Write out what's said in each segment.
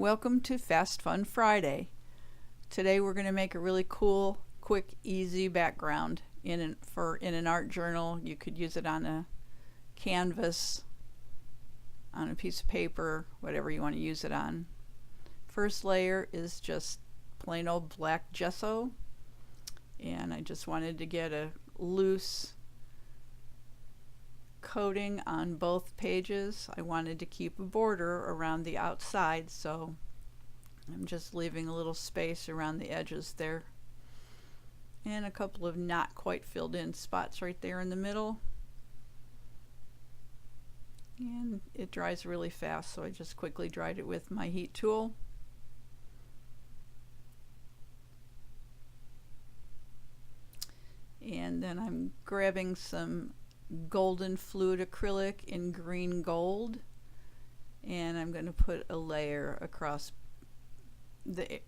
Welcome to Fast Fun Friday. Today we're going to make a really cool, quick, easy background in an art journal. You could use it on a canvas, on a piece of paper, whatever you want to use it on. First layer is just plain old black gesso, and I just wanted to get a loose coating on both pages. I wanted to keep a border around the outside, so I'm just leaving a little space around the edges there, and a couple of not quite filled in spots right there in the middle. And it dries really fast, so I just quickly dried it with my heat tool. And then I'm grabbing some golden fluid acrylic in green gold, and I'm going to put a layer across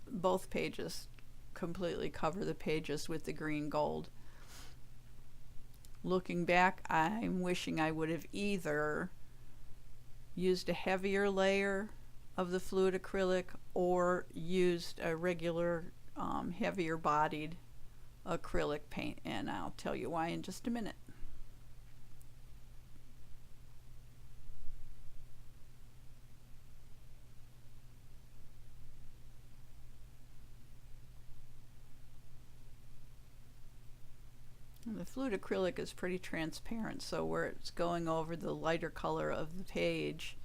both pages, completely cover the pages with the green gold. Looking back, I'm wishing I would have either used a heavier layer of the fluid acrylic or used a regular heavier bodied acrylic paint, and I'll tell you why in just a minute. The fluid acrylic is pretty transparent, so where it's going over the lighter color of the page,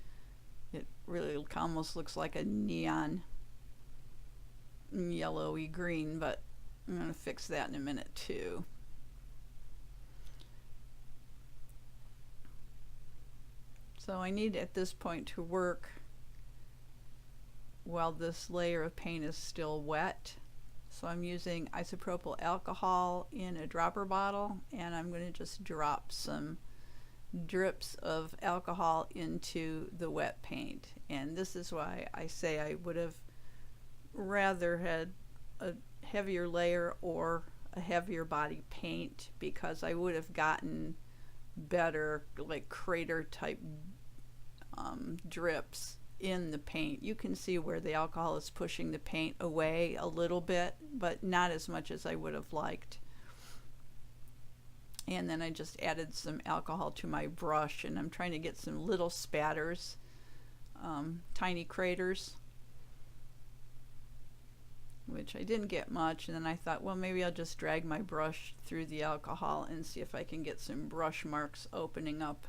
it really almost looks like a neon yellowy green, but I'm going to fix that in a minute too. So I need at this point to work while this layer of paint is still wet. So I'm using isopropyl alcohol in a dropper bottle, and I'm going to just drop some drips of alcohol into the wet paint. And this is why I say I would have rather had a heavier layer or a heavier body paint, because I would have gotten better like crater type drips in the paint. You can see where the alcohol is pushing the paint away a little bit, but not as much as I would have liked. And then I just added some alcohol to my brush, and I'm trying to get some little spatters, tiny craters, which I didn't get much. And then I thought, well, maybe I'll just drag my brush through the alcohol and see if I can get some brush marks opening up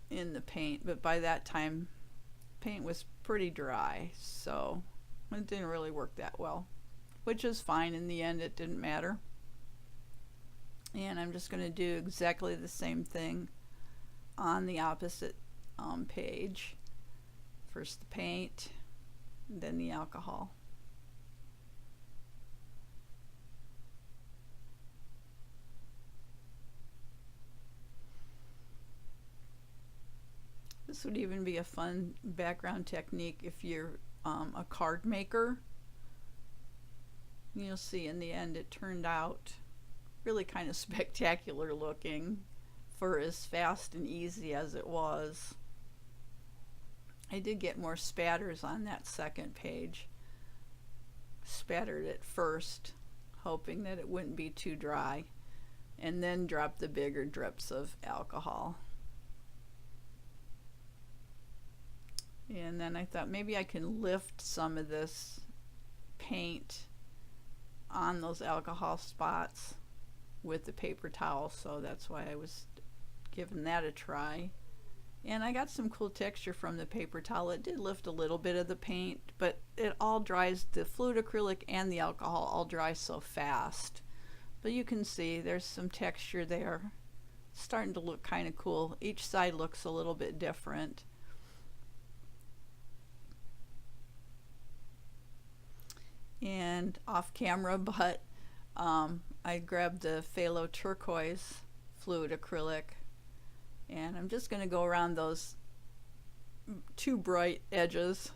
in the paint. But by that time paint was pretty dry, so it didn't really work that well, which is fine. In the end, it didn't matter. And I'm just going to do exactly the same thing on the opposite page. First the paint, then the alcohol. This would even be a fun background technique if you're a card maker. You'll see in the end it turned out really kind of spectacular looking for as fast and easy as it was. I did get more spatters on that second page. Spattered it first, hoping that it wouldn't be too dry, and then dropped the bigger drips of alcohol. And then I thought maybe I can lift some of this paint on those alcohol spots with the paper towel, so that's why I was giving that a try. And I got some cool texture from the paper towel. It did lift a little bit of the paint, but it all dries, the fluid acrylic and the alcohol all dry so fast. But you can see there's some texture there. It's starting to look kind of cool. Each side looks a little bit different. And off camera, but I grabbed the phthalo turquoise fluid acrylic, and I'm just going to go around those too bright edges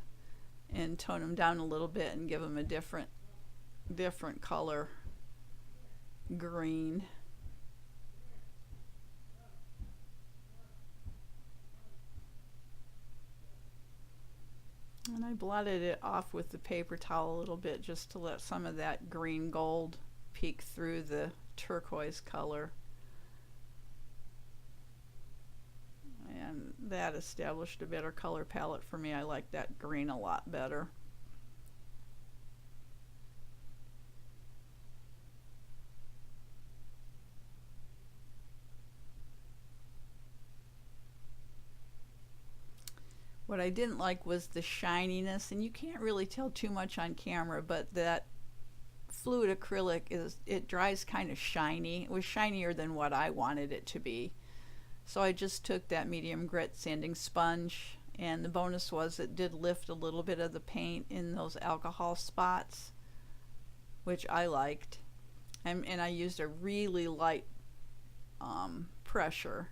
and tone them down a little bit and give them a different color green. And I blotted it off with the paper towel a little bit just to let some of that green gold peek through the turquoise color. And that established a better color palette for me. I like that green a lot better. What I didn't like was the shininess, and you can't really tell too much on camera, but that fluid acrylic it dries kind of shiny. It was shinier than what I wanted it to be. So I just took that medium grit sanding sponge, and the bonus was it did lift a little bit of the paint in those alcohol spots, which I liked. And I used a really light pressure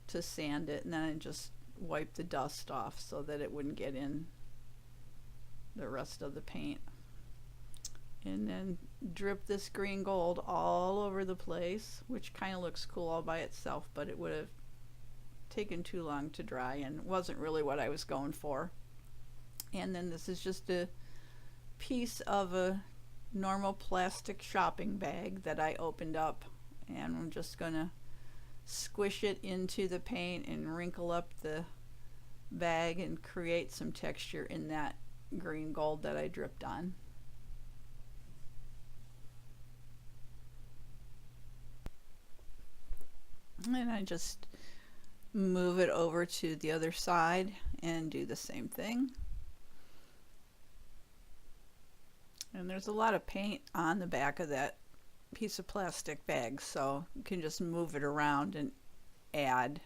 to sand it, and then I just wipe the dust off so that it wouldn't get in the rest of the paint. And then drip this green gold all over the place, which kind of looks cool all by itself, but it would have taken too long to dry and wasn't really what I was going for. And then this is just a piece of a normal plastic shopping bag that I opened up, and I'm just gonna squish it into the paint and wrinkle up the bag and create some texture in that green gold that I dripped on. And I just move it over to the other side and do the same thing. And there's a lot of paint on the back of that piece of plastic bag, so you can just move it around and add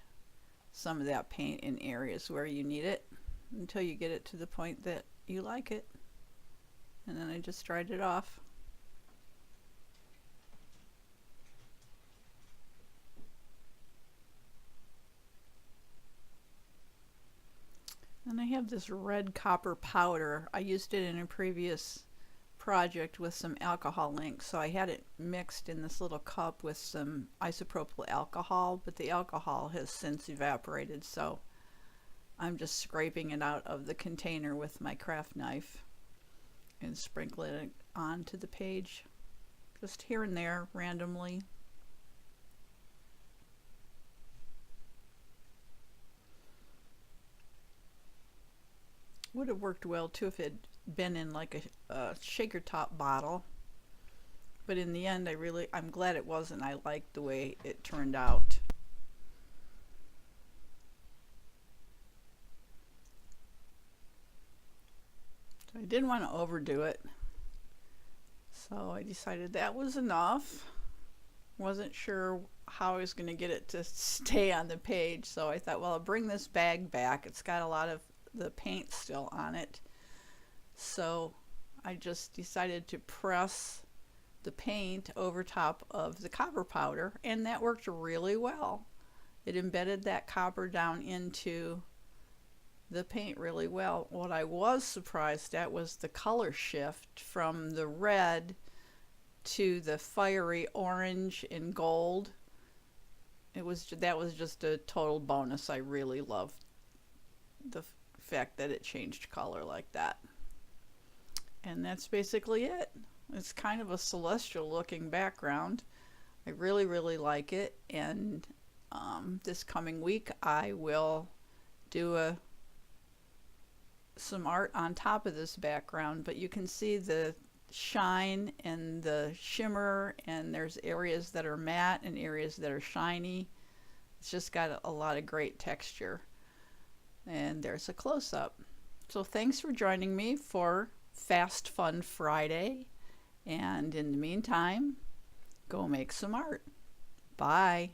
some of that paint in areas where you need it until you get it to the point that you like it. And then I just dried it off. And I have this red copper powder. I used it in a previous project with some alcohol inks, so I had it mixed in this little cup with some isopropyl alcohol, but the alcohol has since evaporated, so I'm just scraping it out of the container with my craft knife and sprinkling it onto the page just here and there randomly. Would have worked well too if it had been in like a shaker top bottle, but in the end I'm glad it wasn't. I liked the way it turned out. So I didn't want to overdo it, so I decided that was enough. Wasn't sure how I was going to get it to stay on the page, so I thought, well, I'll bring this bag back. It's got a lot of the paint still on it, so I just decided to press the paint over top of the copper powder, and that worked really well. It embedded that copper down into the paint really well. What I was surprised at was the color shift from the red to the fiery orange and gold. That was just a total bonus. I really loved the fact that it changed color like that. And that's basically it. It's kind of a celestial looking background. I really like it, and this coming week I will do some art on top of this background, but you can see the shine and the shimmer, and there's areas that are matte and areas that are shiny. It's just got a lot of great texture. And there's a close-up. So thanks for joining me for Fast Fun Friday, and in the meantime, go make some art. Bye.